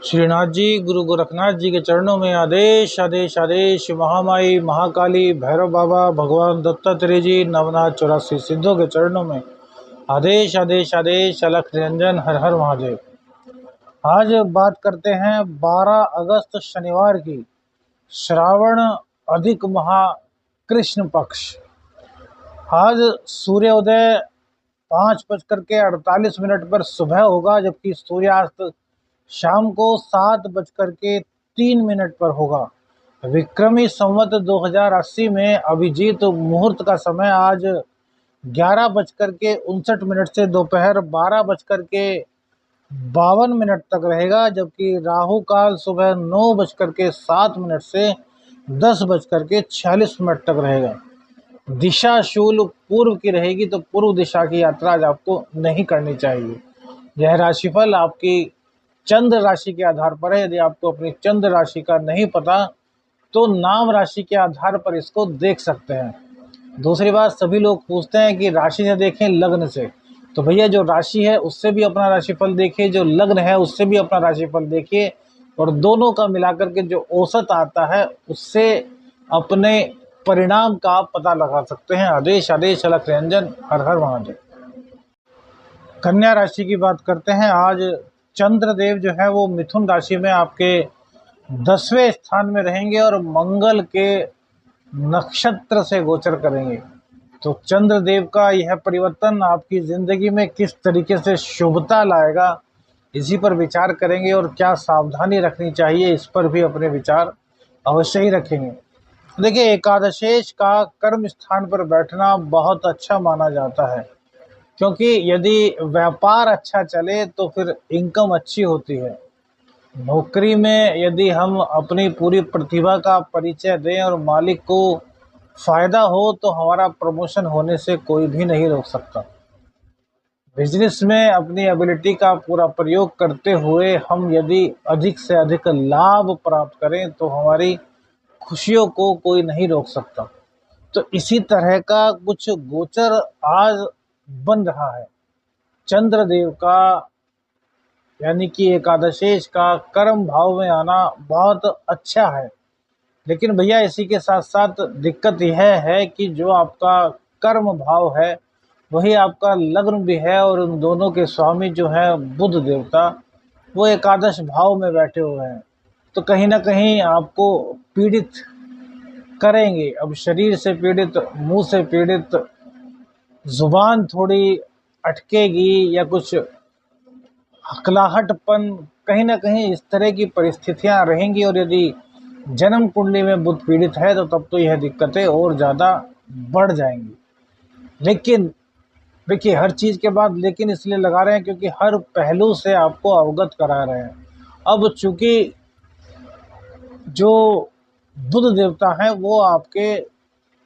श्रीनाथ जी गुरु गोरखनाथ जी के चरणों में आदेश आदेश आदेश। महामाई महाकाली भैरव बाबा भगवान दत्तात्रेय जी नवनाथ 84 सिद्धों के चरणों में आदेश आदेश आदेश। अलख निरंजन हर हर महादेव। आज बात करते हैं 12 अगस्त शनिवार की, श्रावण अधिक महा कृष्ण पक्ष। आज सूर्योदय 5:48 पर सुबह होगा, जबकि सूर्यास्त शाम को 7:03 पर होगा। विक्रमी संवत 2080 में अभिजीत मुहूर्त का समय आज 11:59 से दोपहर 12:52 तक रहेगा, जबकि राहु काल सुबह 9:07 से 10:46 तक रहेगा। दिशा शूल पूर्व की रहेगी, तो पूर्व दिशा की यात्रा आज आपको नहीं करनी चाहिए। यह राशिफल आपकी चंद्र राशि के आधार पर है। यदि आपको अपनी चंद्र राशि का नहीं पता तो नाम राशि के आधार पर इसको देख सकते हैं। दूसरी बात, सभी लोग पूछते हैं कि राशि से देखें लग्न से, तो भैया जो राशि है उससे भी अपना राशिफल देखिए, जो लग्न है उससे भी अपना राशिफल देखिए, और दोनों का मिलाकर के जो औसत आता है उससे अपने परिणाम का आप पता लगा सकते हैं। आदेश आदेश। अलख निरंजन हर हर महादेव। कन्या राशि की बात करते हैं। आज चंद्रदेव जो है वो मिथुन राशि में आपके 10वें स्थान में रहेंगे और मंगल के नक्षत्र से गोचर करेंगे। तो चंद्रदेव का यह परिवर्तन आपकी जिंदगी में किस तरीके से शुभता लाएगा, इसी पर विचार करेंगे, और क्या सावधानी रखनी चाहिए इस पर भी अपने विचार अवश्य ही रखेंगे। देखिए, एकादशेश का कर्म स्थान पर बैठना बहुत अच्छा माना जाता है, क्योंकि यदि व्यापार अच्छा चले तो फिर इनकम अच्छी होती है। नौकरी में यदि हम अपनी पूरी प्रतिभा का परिचय दें और मालिक को फायदा हो तो हमारा प्रमोशन होने से कोई भी नहीं रोक सकता। बिजनेस में अपनी एबिलिटी का पूरा प्रयोग करते हुए हम यदि अधिक से अधिक लाभ प्राप्त करें तो हमारी खुशियों को कोई नहीं रोक सकता। तो इसी तरह का कुछ गोचर आज बन रहा है। चंद्रदेव का यानी कि एकादशेश का कर्म भाव में आना बहुत अच्छा है, लेकिन भैया इसी के साथ साथ दिक्कत यह है कि जो आपका कर्म भाव है वही आपका लग्न भी है, और उन दोनों के स्वामी जो है बुध देवता वो एकादश भाव में बैठे हुए हैं, तो कहीं ना कहीं आपको पीड़ित करेंगे। अब शरीर से पीड़ित, मुंह से पीड़ित, जुबान थोड़ी अटकेगी या कुछ हकलाहटपन, कहीं ना कहीं इस तरह की परिस्थितियां रहेंगी। और यदि जन्म कुंडली में बुध पीड़ित है तो तब तो यह दिक्कतें और ज़्यादा बढ़ जाएंगी। लेकिन देखिए, हर चीज़ के बाद लेकिन इसलिए लगा रहे हैं क्योंकि हर पहलू से आपको अवगत करा रहे हैं। अब चूंकि जो बुध देवता हैं वो आपके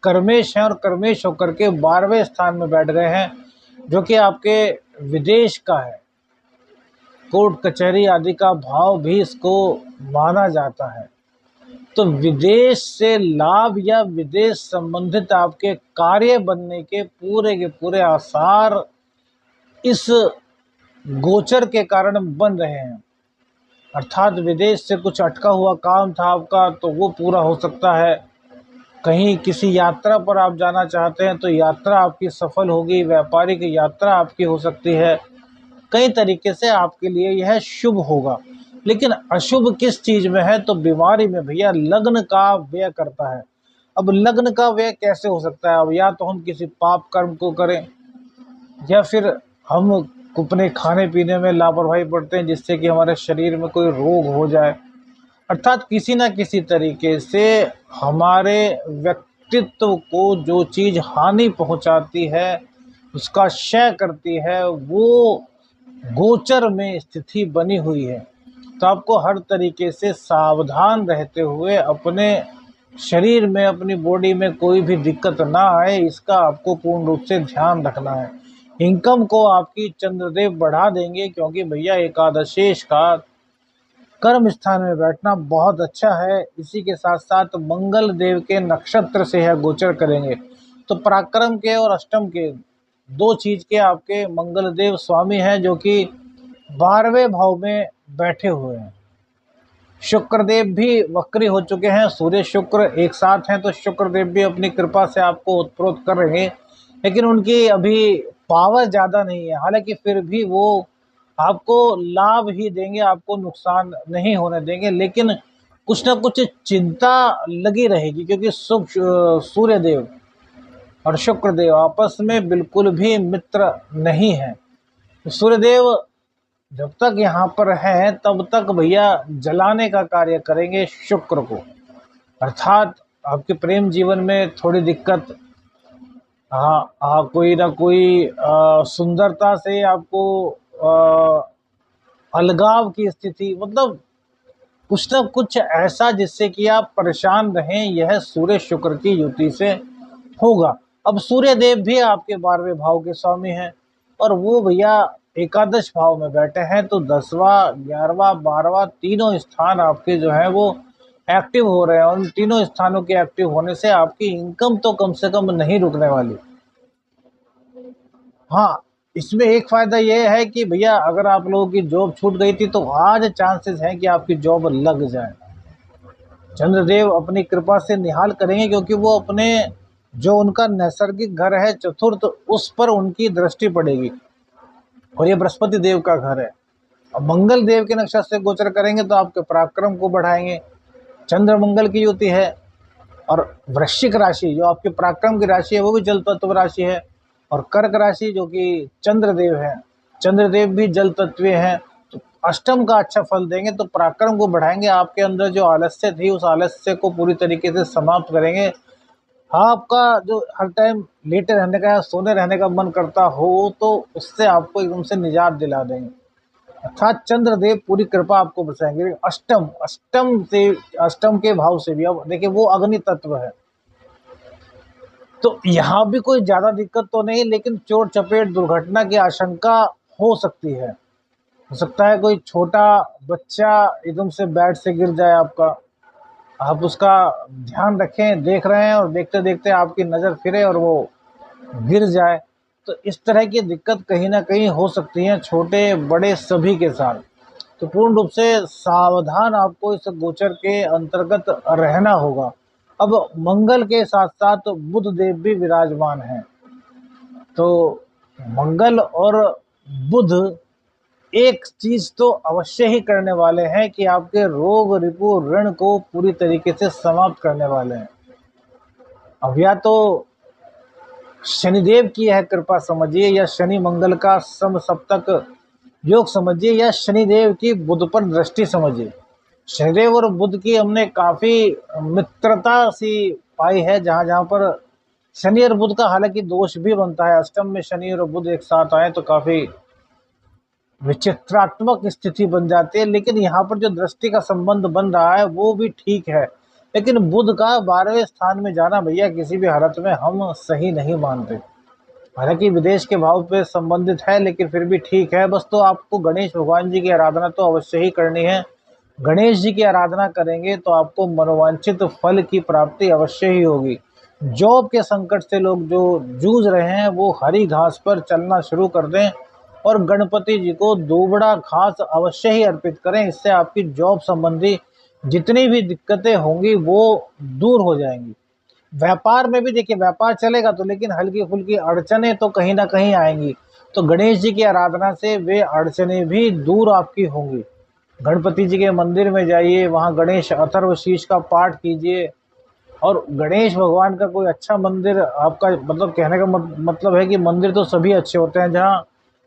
कर्मेश हैं, और कर्मेश होकर के 12वें स्थान में बैठ गए हैं, जो कि आपके विदेश का है। कोर्ट कचहरी आदि का भाव भी इसको माना जाता है। तो विदेश से लाभ या विदेश संबंधित आपके कार्य बनने के पूरे आसार इस गोचर के कारण बन रहे हैं। अर्थात विदेश से कुछ अटका हुआ काम था आपका तो वो पूरा हो सकता है। कहीं किसी यात्रा पर आप जाना चाहते हैं तो यात्रा आपकी सफल होगी, व्यापारिक यात्रा आपकी हो सकती है। कई तरीके से आपके लिए यह शुभ होगा। लेकिन अशुभ किस चीज में है? तो बीमारी में भैया। लग्न का व्यय करता है। अब लग्न का व्यय कैसे हो सकता है? अब या तो हम किसी पाप कर्म को करें, या फिर हम अपने खाने पीने में लापरवाही बरतें हैं जिससे कि हमारे शरीर में कोई रोग हो जाए। अर्थात किसी न किसी तरीके से हमारे व्यक्तित्व को जो चीज हानि पहुंचाती है, उसका क्षय करती है, वो गोचर में स्थिति बनी हुई है। तो आपको हर तरीके से सावधान रहते हुए अपने शरीर में, अपनी बॉडी में कोई भी दिक्कत ना आए, इसका आपको पूर्ण रूप से ध्यान रखना है। इनकम को आपकी चंद्रदेव बढ़ा देंगे, क्योंकि भैया एकादशेश का कर्म स्थान में बैठना बहुत अच्छा है। इसी के साथ साथ मंगल देव के नक्षत्र से यह गोचर करेंगे, तो पराक्रम के और अष्टम के दो चीज के आपके मंगल देव स्वामी हैं, जो कि 12वें भाव में बैठे हुए हैं। शुक्रदेव भी वक्री हो चुके हैं, सूर्य शुक्र एक साथ हैं, तो शुक्रदेव भी अपनी कृपा से आपको उत्प्रोत करेंगे, लेकिन उनकी अभी पावर ज़्यादा नहीं है। हालांकि फिर भी वो आपको लाभ ही देंगे, आपको नुकसान नहीं होने देंगे, लेकिन कुछ ना कुछ चिंता लगी रहेगी, क्योंकि सूर्यदेव और शुक्रदेव आपस में बिल्कुल भी मित्र नहीं है। सूर्यदेव जब तक यहाँ पर है तब तक भैया जलाने का कार्य करेंगे शुक्र को, अर्थात आपके प्रेम जीवन में थोड़ी दिक्कत, कोई ना कोई सुंदरता से आपको अलगाव की स्थिति, मतलब कुछ ना कुछ ऐसा जिससे कि आप परेशान रहें, यह सूर्य शुक्र की युति से होगा। अब सूर्य देव भी आपके 12वें भाव के स्वामी हैं, और वो भैया एकादश भाव में बैठे हैं, तो 10वां 11वां 12वां तीनों स्थान आपके जो है वो एक्टिव हो रहे हैं। उन तीनों स्थानों के एक्टिव होने से आपकी इनकम तो कम से कम नहीं रुकने वाली। हाँ, इसमें एक फायदा यह है कि भैया अगर आप लोगों की जॉब छूट गई थी, तो आज चांसेस हैं कि आपकी जॉब लग जाए। चंद्रदेव अपनी कृपा से निहाल करेंगे, क्योंकि वो अपने जो उनका नैसर्गिक घर है चतुर्थ, उस पर उनकी दृष्टि पड़ेगी, और ये बृहस्पति देव का घर है। अब मंगल देव के नक्षत्र से गोचर करेंगे तो आपके पराक्रम को बढ़ाएंगे। चंद्र मंगल की युति है, और वृश्चिक राशि जो आपके पराक्रम की राशि है वो भी जल तत्व राशि है, और कर्क राशि जो कि चंद्रदेव है, चंद्रदेव भी जल तत्व हैं, तो अष्टम का अच्छा फल देंगे, तो पराक्रम को बढ़ाएंगे। आपके अंदर जो आलस्य थी उस आलस्य को पूरी तरीके से समाप्त करेंगे। आपका जो हर टाइम लेटे रहने का या सोने रहने का मन करता हो, तो उससे आपको एकदम से निजात दिला देंगे, अर्थात चंद्रदेव पूरी कृपा आपको बरसाएंगे। अष्टम अष्टम से, अष्टम के भाव से भी, अब देखिए वो अग्नि तत्व है, तो यहाँ भी कोई ज्यादा दिक्कत तो नहीं, लेकिन चोट चपेट दुर्घटना की आशंका हो सकती है। हो सकता है कोई छोटा बच्चा एकदम से बेड से गिर जाए आपका, आप उसका ध्यान रखें, देख रहे हैं और देखते देखते आपकी नज़र फिरे और वो गिर जाए, तो इस तरह की दिक्कत कहीं ना कहीं हो सकती है, छोटे बड़े सभी के साथ। तो पूर्ण रूप से सावधान आपको इस गोचर के अंतर्गत रहना होगा। अब मंगल के साथ साथ बुध देव भी विराजमान हैं, तो मंगल और बुध एक चीज तो अवश्य ही करने वाले हैं कि आपके रोग रिपु ऋण को पूरी तरीके से समाप्त करने वाले हैं। अब या तो शनिदेव की यह कृपा समझिए, या शनि मंगल का सम सप्तक योग समझिए, या शनिदेव की बुध पर दृष्टि समझिए। शनिदेव और बुध की हमने काफी मित्रता सी पाई है, जहां जहां पर शनि और बुध का हालांकि दोष भी बनता है, अष्टम में शनि और बुध एक साथ आए तो काफी विचित्रात्मक स्थिति बन जाती है, लेकिन यहाँ पर जो दृष्टि का संबंध बन रहा है वो भी ठीक है। लेकिन बुध का 12वें स्थान में जाना भैया किसी भी हालत में हम सही नहीं मानते। हालांकि विदेश के भाव पे संबंधित है, लेकिन फिर भी ठीक है। बस तो आपको गणेश भगवान जी की आराधना तो अवश्य ही करनी है। गणेश जी की आराधना करेंगे तो आपको मनोवांछित फल की प्राप्ति अवश्य ही होगी। जॉब के संकट से लोग जो जूझ रहे हैं वो हरी घास पर चलना शुरू कर दें, और गणपति जी को दोबड़ा घास अवश्य ही अर्पित करें। इससे आपकी जॉब संबंधी जितनी भी दिक्कतें होंगी वो दूर हो जाएंगी। व्यापार में भी देखिए, व्यापार चलेगा तो, लेकिन हल्की फुल्की अड़चनें तो कहीं ना कहीं आएंगी, तो गणेश जी की आराधना से वे अड़चनें भी दूर आपकी होंगी। गणपति जी के मंदिर में जाइए, वहाँ गणेश अथर्वशीष का पाठ कीजिए, और गणेश भगवान का कोई अच्छा मंदिर, आपका मतलब कहने का मतलब है कि मंदिर तो सभी अच्छे होते हैं, जहाँ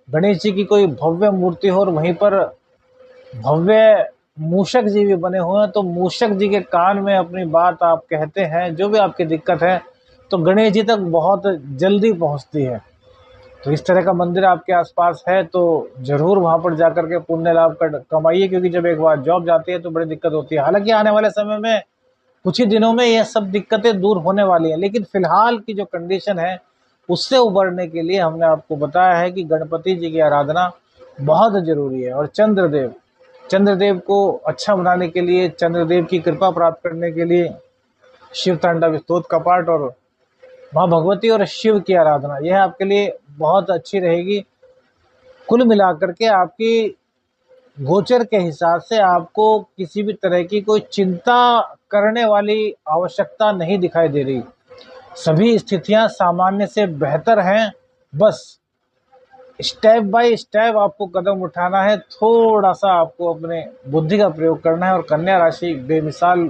गणेश जी की कोई भव्य मूर्ति हो और वहीं पर भव्य मूषक जी भी बने हुए हैं, तो मूषक जी के कान में अपनी बात आप कहते हैं, जो भी आपकी दिक्कत है, तो गणेश जी तक बहुत जल्दी पहुंचती है। तो इस तरह का मंदिर आपके आसपास है तो जरूर वहां पर जाकर के पुण्य लाभ कर कमाइए, क्योंकि जब एक बार जॉब जाती है तो बड़ी दिक्कत होती है। हालांकि आने वाले समय में कुछ ही दिनों में यह सब दिक्कतें दूर होने वाली हैं, लेकिन फिलहाल की जो कंडीशन है उससे उबरने के लिए हमने आपको बताया है कि गणपति जी की आराधना बहुत जरूरी है। और चंद्रदेव को अच्छा बनाने के लिए, चंद्रदेव की कृपा प्राप्त करने के लिए शिव तांडव स्तोत्र का पाठ और माँ भगवती और शिव की आराधना, यह आपके लिए बहुत अच्छी रहेगी। कुल मिलाकर के आपकी गोचर के हिसाब से आपको किसी भी तरह की कोई चिंता करने वाली आवश्यकता नहीं दिखाई दे रही। सभी स्थितियां सामान्य से बेहतर हैं। बस स्टेप बाय स्टेप आपको कदम उठाना है, थोड़ा सा आपको अपने बुद्धि का प्रयोग करना है। और कन्या राशि बेमिसाल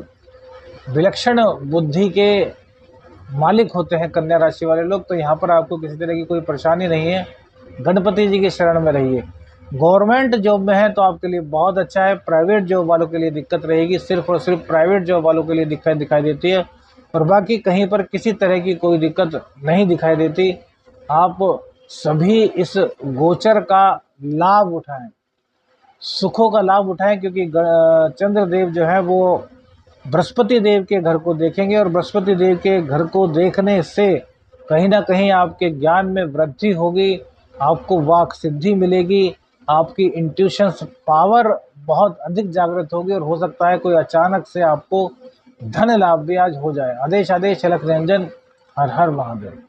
विलक्षण बुद्धि के मालिक होते हैं कन्या राशि वाले लोग, तो यहाँ पर आपको किसी तरह की कोई परेशानी नहीं है। गणपति जी की शरण में रहिए। गवर्नमेंट जॉब में है तो आपके लिए बहुत अच्छा है। प्राइवेट जॉब वालों के लिए दिक्कत रहेगी, सिर्फ और सिर्फ प्राइवेट जॉब वालों के लिए दिखाई देती है, और बाकी कहीं पर किसी तरह की कोई दिक्कत नहीं दिखाई देती। आप सभी इस गोचर का लाभ उठाएं, सुखों का लाभ उठाएं, क्योंकि चंद्रदेव जो है वो बृहस्पति देव के घर को देखेंगे, और बृहस्पति देव के घर को देखने से कहीं ना कहीं आपके ज्ञान में वृद्धि होगी, आपको वाक सिद्धि मिलेगी, आपकी इंट्यूशंस पावर बहुत अधिक जागृत होगी, और हो सकता है कोई अचानक से आपको धन लाभ भी आज हो जाए। आदेश आदेश अलख निरंजन। हर हर महादेव।